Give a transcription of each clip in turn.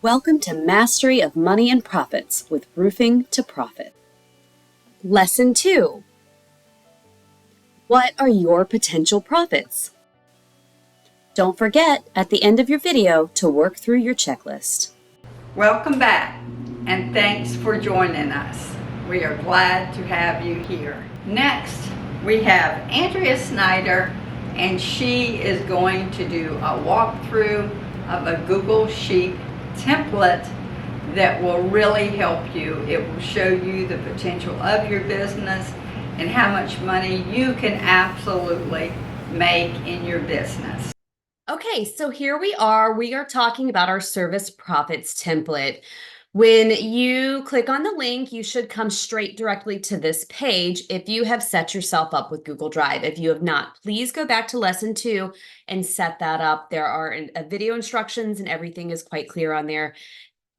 Welcome to Mastery of Money and Profits with Roofing to Profit. Lesson 2. What are your potential profits? Don't forget at the end of your video to work through your checklist. Welcome back, and thanks for joining us. We are glad to have you here. Next, we have Andrea Snyder, and she is going to do a walkthrough of a Google Sheet template that will really help you. It will show you the potential of your business and how much money you can absolutely make in your business. Okay, so here we are talking about our service profits template. When you click on the link, you should come straight directly to this page if you have set yourself up with Google Drive. If you have not, please go back to lesson 2 and set that up. There are video instructions and everything is quite clear on there.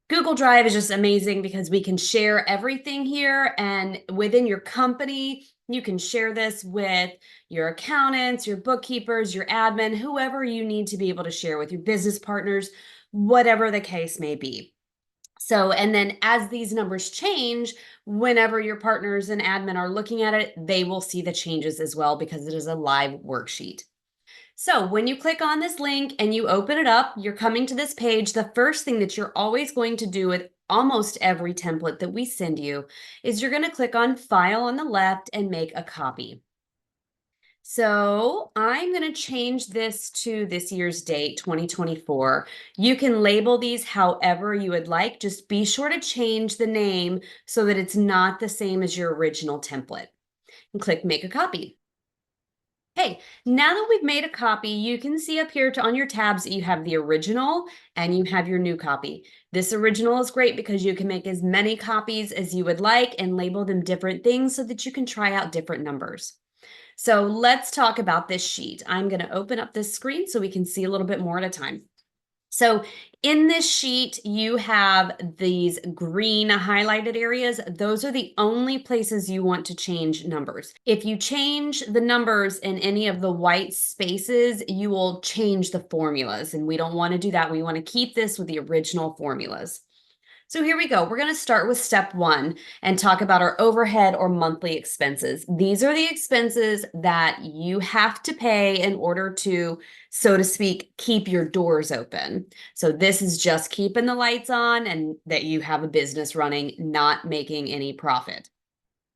Google Drive is just amazing because we can share everything here, and within your company, you can share this with your accountants, your bookkeepers, your admin, whoever you need to be able to share with, your business partners, whatever the case may be. So, and then as these numbers change, whenever your partners and admin are looking at it, they will see the changes as well because it is a live worksheet. So when you click on this link and you open it up, you're coming to this page. The first thing that you're always going to do with almost every template that we send you is you're going to click on File on the left and make a copy. So I'm going to change this to this year's date, 2024. You can label these however you would like. Just be sure to change the name so that it's not the same as your original template. And click Make a Copy. Okay, now that we've made a copy, you can see up here on your tabs that you have the original and you have your new copy. This original is great because you can make as many copies as you would like and label them different things so that you can try out different numbers. So let's talk about this sheet. I'm going to open up this screen so we can see a little bit more at a time. So in this sheet, you have these green highlighted areas. Those are the only places you want to change numbers. If you change the numbers in any of the white spaces, you will change the formulas, and we don't want to do that. We want to keep this with the original formulas. So here we go. We're going to start with step 1 and talk about our overhead or monthly expenses. These are the expenses that you have to pay in order to, so to speak, keep your doors open. So this is just keeping the lights on and that you have a business running, not making any profit.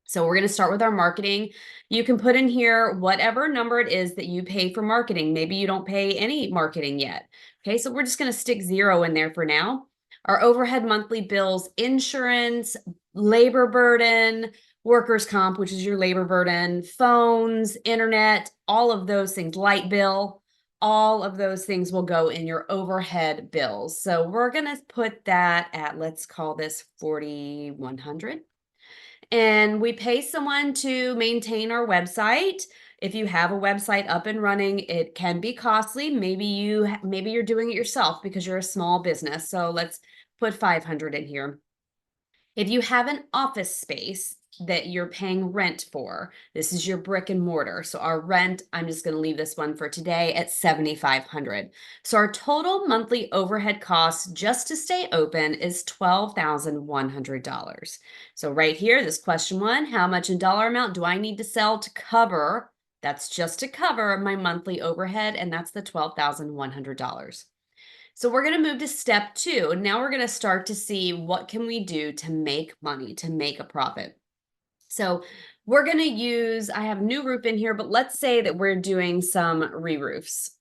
So we're going to start with our marketing. You can put in here whatever number it is that you pay for marketing. Maybe you don't pay any marketing yet. Okay, so we're just going to stick 0 in there for now. Our overhead monthly bills, insurance, labor burden, workers' comp, which is your labor burden, phones, internet, all of those things, light bill, all of those things will go in your overhead bills. So we're going to put that at, let's call this $4,100. And we pay someone to maintain our website. If you have a website up and running, it can be costly. Maybe you're doing it yourself because you're a small business. So let's put 500 in here. If you have an office space that you're paying rent for, this is your brick and mortar. So our rent, I'm just going to leave this one for today at $7,500. So our total monthly overhead costs just to stay open is $12,100. So right here, this question 1, how much in dollar amount do I need to sell to cover? That's just to cover my monthly overhead, and that's the $12,100. So we're going to move to step 2. Now we're going to start to see what can we do to make money, to make a profit. So we're going to use, I have new roof in here, but let's say that we're doing some re-roofs.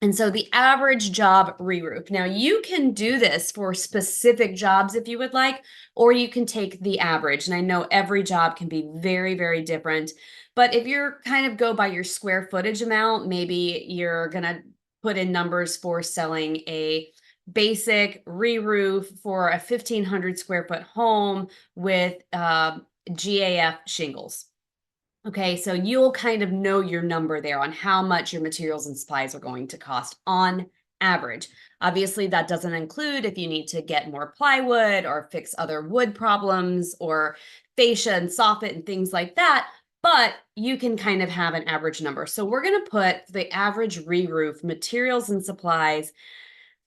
And so the average job re-roof. Now you can do this for specific jobs if you would like, or you can take the average. And I know every job can be very, very different. But if you're kind of go by your square footage amount, maybe you're going to put in numbers for selling a basic re-roof for a 1,500 square foot home with GAF shingles. Okay, so you'll kind of know your number there on how much your materials and supplies are going to cost on average. Obviously, that doesn't include if you need to get more plywood or fix other wood problems or fascia and soffit and things like that. But you can kind of have an average number. So we're going to put the average re-roof materials and supplies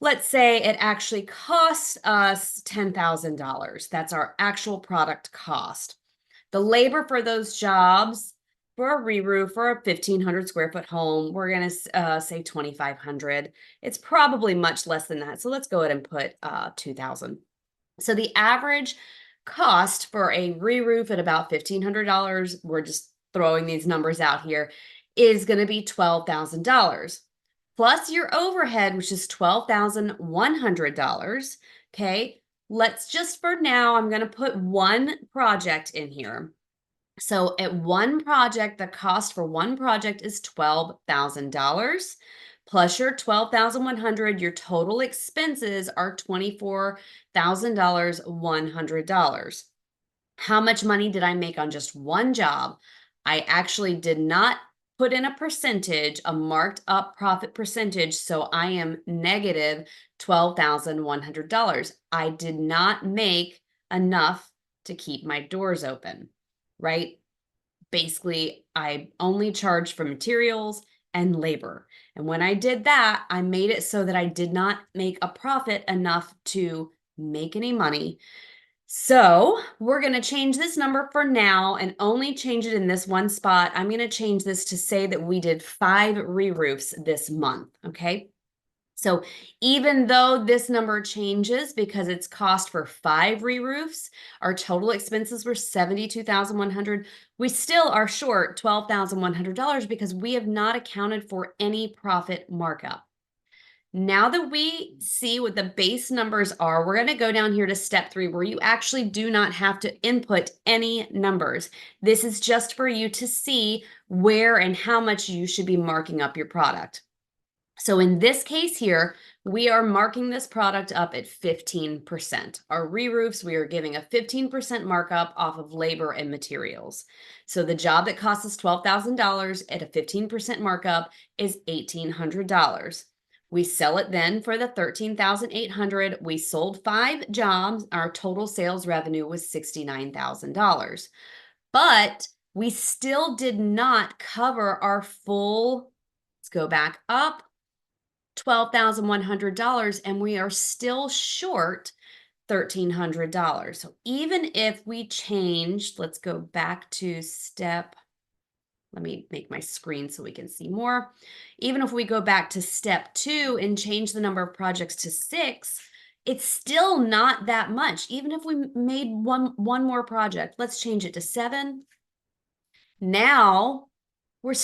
let's say it actually costs us $10,000. That's our actual product cost. The labor for those jobs for a re-roof for a 1,500 square foot home, we're going to say 2,500. It's probably much less than that. So let's go ahead and put 2,000. So the average cost for a re-roof at about $1,500, we're just throwing these numbers out here, is going to be $12,000 plus your overhead, which is $12,100. Okay, let's just for now, I'm going to put one project in here. So at one project, the cost for one project is $12,000 plus your $12,100. Your total expenses are $24,100. How much money did I make on just one job? I actually did not put in a percentage, a marked up profit percentage, so I am negative $12,100. I did not make enough to keep my doors open, right? Basically, I only charged for materials and labor. And when I did that, I made it so that I did not make a profit enough to make any money. So we're going to change this number for now and only change it in this one spot. I'm going to change this to say that we did 5 re-roofs this month, okay? So even though this number changes because it's cost for 5 re-roofs, our total expenses were $72,100. We still are short $12,100 because we have not accounted for any profit markup. Now that we see what the base numbers are, we're going to go down here to step 3 where you actually do not have to input any numbers. This is just for you to see where and how much you should be marking up your product. So in this case here, we are marking this product up at 15%. Our re-roofs, we are giving a 15% markup off of labor and materials. So the job that costs us $12,000 at a 15% markup is $1,800. We sell it then for the $13,800. We sold 5 jobs. Our total sales revenue was $69,000. But we still did not cover our full, let's go back up, $12,100, and we are still short $1,300. So even if we changed, let's go back to step, let me make my screen so we can see more. Even if we go back to step 2 and change the number of projects to 6, it's still not that much. Even if we made one more project, let's change it to 7. Now we've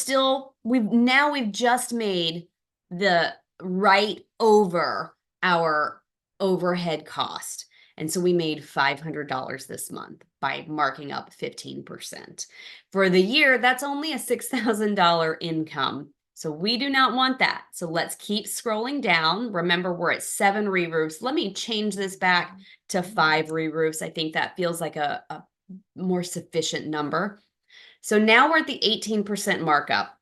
just made the right over our overhead cost. And so we made $500 this month by marking up 15%. For the year, that's only a $6,000 income. So we do not want that. So let's keep scrolling down. Remember, we're at 7 re-roofs. Let me change this back to 5 re-roofs. I think that feels like a more sufficient number. So now we're at the 18% markup.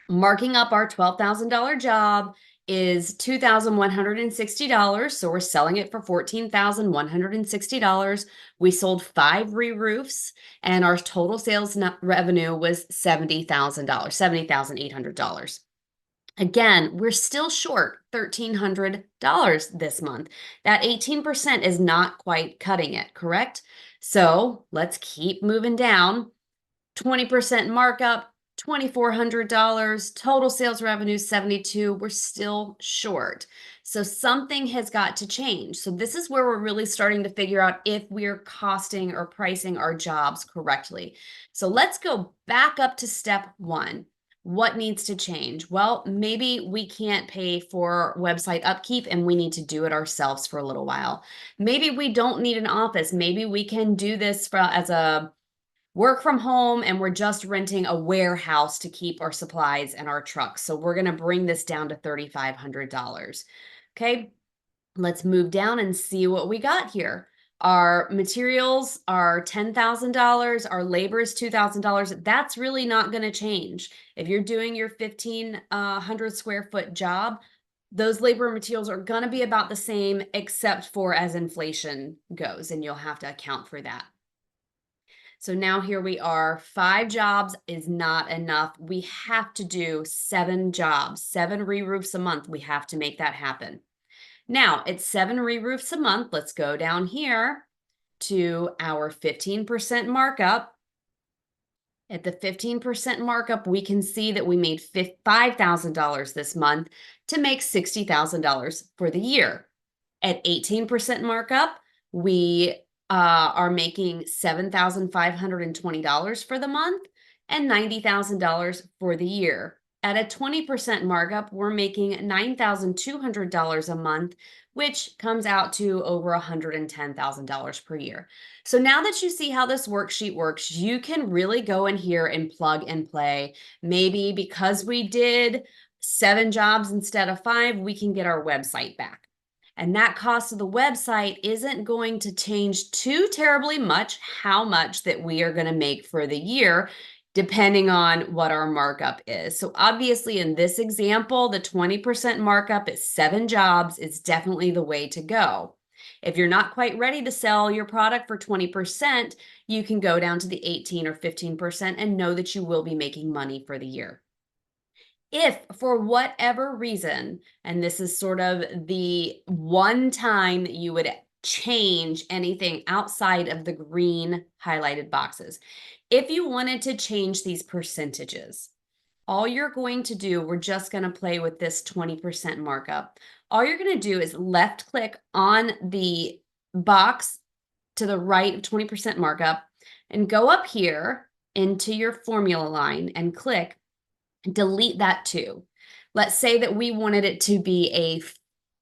Marking up our $12,000 job is $2,160. So we're selling it for $14,160. We sold 5 re-roofs and our total sales revenue was $70,000, $70,800. Again, we're still short $1,300 this month. That 18% is not quite cutting it, correct? So let's keep moving down. 20% markup, $2,400, total sales revenue, 72. We're still short. So something has got to change. So this is where we're really starting to figure out if we're costing or pricing our jobs correctly. So let's go back up to step 1. What needs to change? Well, maybe we can't pay for website upkeep and we need to do it ourselves for a little while. Maybe we don't need an office. Maybe we can do this as a work from home and we're just renting a warehouse to keep our supplies and our trucks. So we're going to bring this down to $3,500. Okay, let's move down and see what we got here. Our materials are $10,000. Our labor is $2,000. That's really not going to change. If you're doing your 1,500 square foot job, those labor and materials are going to be about the same except for as inflation goes, and you'll have to account for that. So now here we are. 5 jobs is not enough. We have to do 7 jobs, 7 re-roofs a month. We have to make that happen. Now it's 7 re-roofs a month. Let's go down here to our 15% markup. At the 15% markup, we can see that we made $5,000 this month to make $60,000 for the year. At 18% markup, we are making $7,520 for the month and $90,000 for the year. At a 20% markup, we're making $9,200 a month, which comes out to over $110,000 per year. So now that you see how this worksheet works, you can really go in here and plug and play. Maybe because we did 7 jobs instead of 5, we can get our website back. And that cost of the website isn't going to change too terribly much how much that we are going to make for the year, depending on what our markup is. So obviously in this example, the 20% markup at 7 jobs is definitely the way to go. If you're not quite ready to sell your product for 20%, you can go down to the 18 or 15% and know that you will be making money for the year. If for whatever reason, and this is sort of the one time that you would change anything outside of the green highlighted boxes, if you wanted to change these percentages, all you're going to do, we're just going to play with this 20% markup. All you're going to do is left click on the box to the right of 20% markup and go up here into your formula line and click delete that too. Let's say that we wanted it to be a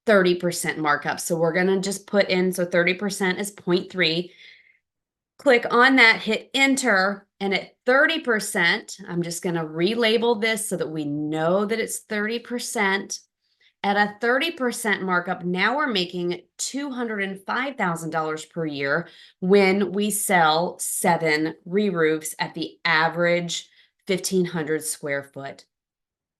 30% markup. So we're going to just put in, so 30% is 0.3. Click on that, hit enter, and at 30%, I'm just going to relabel this so that we know that it's 30%. At a 30% markup, now we're making $205,000 per year when we sell 7 re-roofs at the average 1,500 square foot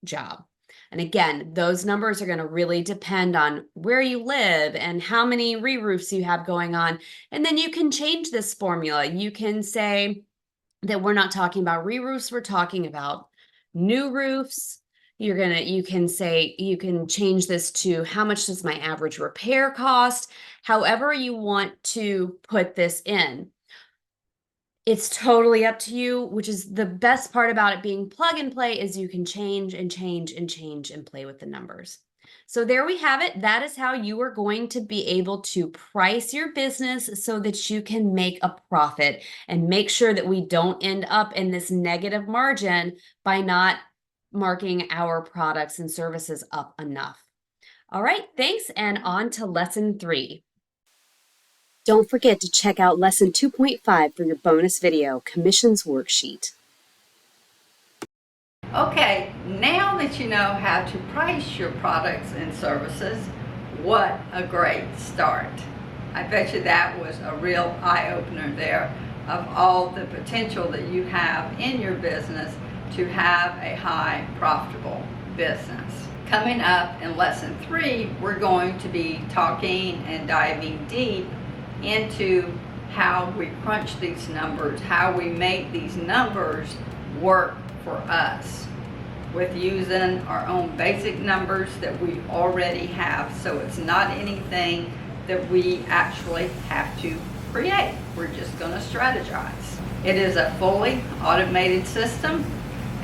job. And again, those numbers are going to really depend on where you live and how many re-roofs you have going on. And then you can change this formula. You can say that we're not talking about re-roofs, we're talking about new roofs. You can say, you can change this to how much does my average repair cost, however you want to put this in. It's totally up to you, which is the best part about it being plug and play, is you can change and change and change and play with the numbers. So there we have it. That is how you are going to be able to price your business so that you can make a profit and make sure that we don't end up in this negative margin by not marking our products and services up enough. All right, thanks, and on to lesson 3. Don't forget to check out lesson 2.5 for your bonus video, Commissions Worksheet. Okay, now that you know how to price your products and services, what a great start. I bet you that was a real eye-opener there of all the potential that you have in your business to have a high profitable business. Coming up in lesson 3, we're going to be talking and diving deep into how we crunch these numbers, how we make these numbers work for us with using our own basic numbers that we already have. So it's not anything that we actually have to create. We're just going to strategize. It is a fully automated system,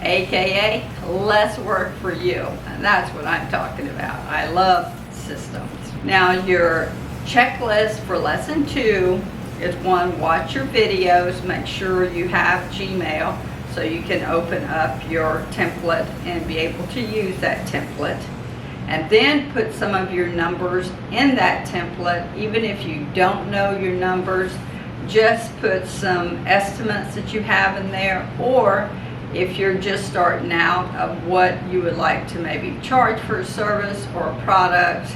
aka less work for you. And that's what I'm talking about. I love systems. Now your checklist for lesson 2 is 1, watch your videos, make sure you have Gmail so you can open up your template and be able to use that template. And then put some of your numbers in that template. Even if you don't know your numbers, just put some estimates that you have in there, or if you're just starting out, of what you would like to maybe charge for a service or a product,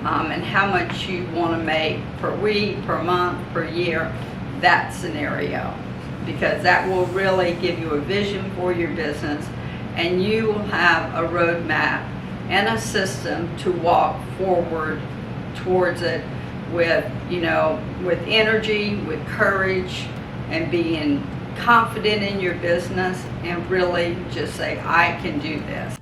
and how much you want to make per week, per month, per year, that scenario. Because that will really give you a vision for your business, and you will have a roadmap and a system to walk forward towards it with, with energy, with courage, and being confident in your business, and really just say, I can do this.